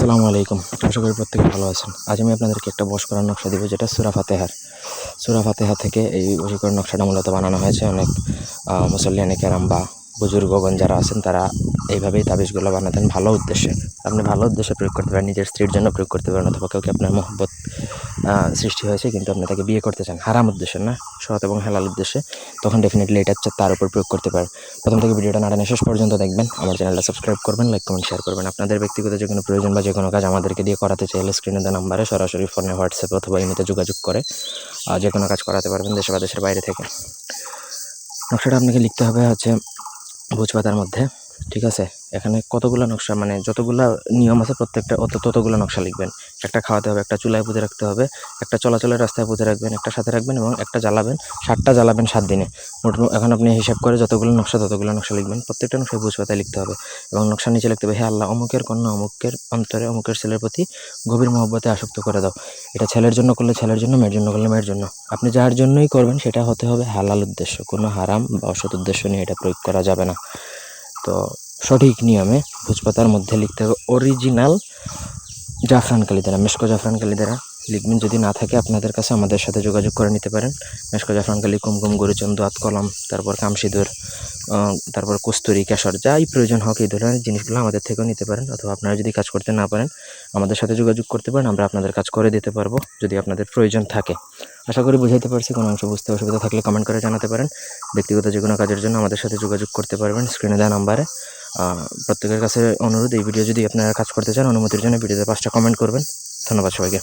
আসসালামু আলাইকুম। আশা করি প্রত্যেকে ভালো আছেন। আজ আমি আপনাদেরকে একটা বশ করার নকশা দিব, যেটা সূরা ফাতিহার। সূরা ফাতিহা থেকে এই বশীকরণ নকশাটা মূলত বানানো হয়েছে। অনেক মুসল্লিয়ানে কেরাম বা বুজুর্গগণ যারা আছেন তারা এইভাবেই তাবিজগুলো বানাতেন ভালো উদ্দেশ্যে। আপনি ভালো উদ্দেশ্যে প্রয়োগ করতে পারেন, নিজের স্ত্রীর জন্য প্রয়োগ করতে পারেন, অথবা কাউকে আপনার মহব্বত সৃষ্টি হয়েছে কিন্তু আপনি তাকে বিয়ে করতে চান হারাম উদ্দেশ্যে না, সৎ এবং হালাল উদ্দেশ্যে, তখন ডেফিনেটলি এটা তার উপর প্রয়োগ করতে পারেন। প্রথম থেকে ভিডিওটা না টেনে শেষ পর্যন্ত দেখবেন। আমার চ্যানেলটা সাবস্ক্রাইব করবেন, লাইক কমেন্ট শেয়ার করবেন। আপনাদের ব্যক্তিগত যে কোনো প্রয়োজন বা যে কোনো কাজ আমাদেরকে দিয়ে করাতে চাইলে স্ক্রিনে দেওয়া নাম্বারে সরাসরি ফোনে, হোয়াটসঅ্যাপে অথবা ইমেতে যোগাযোগ করে যে কোনো কাজ করাতে পারবেন, দেশে বা দেশের বাইরে থেকে। নকশাটা আপনাকে লিখতে হবে হচ্ছে ভোজপাতার মধ্যে, ঠিক আছে? এখানে কতগুলো নকশা, মানে যতগুলো নিয়ম আছে প্রত্যেকটা ততগুলো নকশা লিখবেন। একটা খাওয়াতে হবে, একটা চুলায় পুঁতে রাখতে হবে, একটা চলাচলের রাস্তায় পুঁতে রাখবেন, একটা সাথে রাখবেন এবং একটা জ্বালাবেন। 7টা জ্বালাবেন 7 দিনে। মোট এখন আপনি হিসাব করে যতগুলো নকশা লিখবেন, প্রত্যেকটা নকশায় ভোজপাতায় লিখতে হবে এবং নকশার নিচে লিখতে হবে, হে আল্লাহ, অমুকের কন্যা অমুকের অন্তরে অমুকের ছেলের প্রতি গভীর মহব্বতে আসক্ত করে দাও। এটা ছেলের জন্য করলে ছেলের জন্য, মেয়ের জন্য করলে মেয়ের জন্য। আপনি যার জন্যই করবেন সেটা হতে হবে হালাল উদ্দেশ্য, কোনো হারাম বা অসৎ উদ্দেশ্য নিয়ে এটা প্রয়োগ করা যাবে না। তো সঠিক নিয়মে ভোজপাতার মধ্যে লিখতে হবে অরিজিনাল জাফরান কালি দ্বারা, মেশকো জাফরান কালি দ্বারা লিখবেন। যদি না থাকে আপনাদের কাছে আমাদের সাথে যোগাযোগ করে নিতে পারেন। মেশকো জাফরান কালি, কুমকুম, গরুচন্দ, আত কলম, তারপর কামসিঁদুর, তারপর কস্তুরি, কেশর, যাই প্রয়োজন হোক এই ধরনের জিনিসগুলো আমাদের থেকেও নিতে পারেন। অথবা আপনারা যদি কাজ করতে না পারেন আমাদের সাথে যোগাযোগ করতে পারেন, আমরা আপনাদের কাজ করে দিতে পারবো যদি আপনাদের প্রয়োজন থাকে। আশা করি বুঝাইতে পারছি। কোনো অংশ বুঝতে অসুবিধা থাকলে কমেন্ট করে জানাতে পারেন। ব্যক্তিগত যে কোনো কাজের জন্য আমাদের সাথে যোগাযোগ করতে পারবেন স্ক্রিনে দেওয়া নাম্বারে। প্রত্যেকের কাছে অনুরোধ, এই ভিডিও যদি আপনারা কাজ করতে চান অনুমতির জন্য ভিডিওতে 5টা কমেন্ট করবেন। ধন্যবাদ সবাইকে।